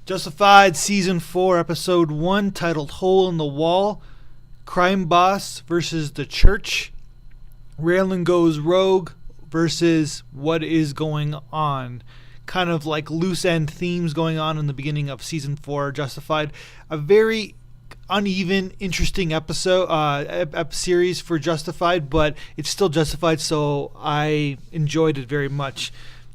Justified Season 4, Episode 1, titled Hole in the Wall. Crime Boss versus the Church. Raylan Goes Rogue versus What Is Going On. Kind of like loose end themes going on in the beginning of Season 4, Justified. A very uneven, interesting series for Justified, but it's still Justified, so I enjoyed it very much.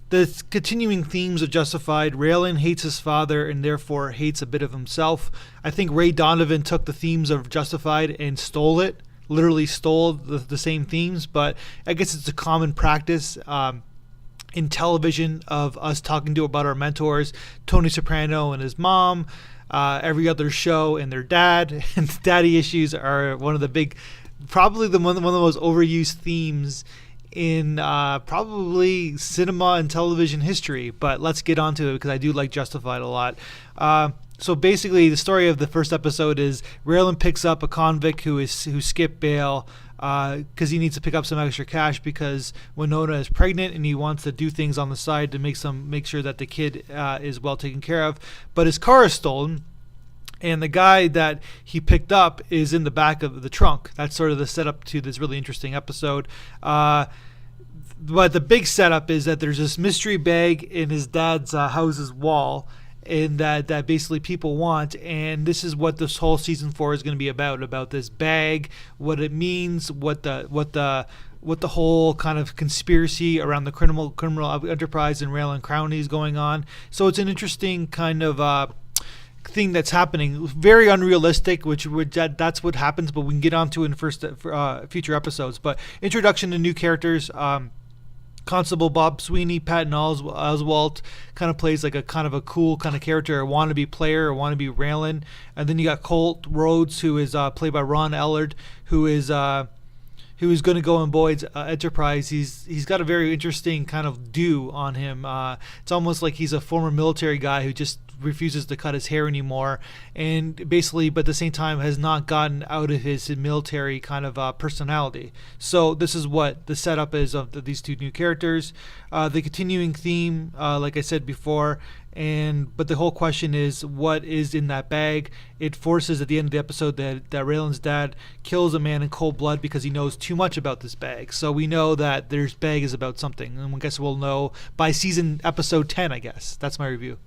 The continuing themes of Justified: Raylan hates his father and therefore hates a bit of himself. I think Ray Donovan took the themes of Justified and stole it, literally stole the same themes, but I guess it's a common practice in television of us talking about our mentors, Tony Soprano and his mom, every other show and their dad, and daddy issues are one of the big, probably one of the most overused themes in probably cinema and television history. But let's get on to it because I do like Justified a lot. So basically, the story of the first episode is Raylan picks up a convict who skipped bail because he needs to pick up some extra cash because Winona is pregnant and he wants to do things on the side to make sure that the kid is well taken care of. But his car is stolen, and the guy that he picked up is in the back of the trunk. That's sort of the setup to this really interesting episode. But the big setup is that there's this mystery bag in his dad's house's wall, and that basically people want, and this is what this whole season 4 is going to be about this bag, what it means, what the whole kind of conspiracy around the criminal enterprise and Raylan Crowney is going on. So it's an interesting kind of thing that's happening, very unrealistic, which that's what happens, but we can get onto in future episodes. But introduction to new characters. Constable Bob Sweeney, Patton Oswalt, kind of plays like a kind of a cool kind of character, a wannabe player, a wannabe Raylan. And then you got Colt Rhodes, who is played by Ron Ellard, who is going to go in Boyd's enterprise. He's got a very interesting kind of do on him. It's almost like he's a former military guy who just refuses to cut his hair anymore, and basically, but at the same time, has not gotten out of his military kind of personality. So this is what the setup is of these two new characters. The continuing theme, like I said before, but the whole question is what is in that bag. It forces at the end of the episode that Raylan's dad kills a man in cold blood because he knows too much about this bag. So we know that this bag is about something, and I guess we'll know by episode 10, I guess. That's my review.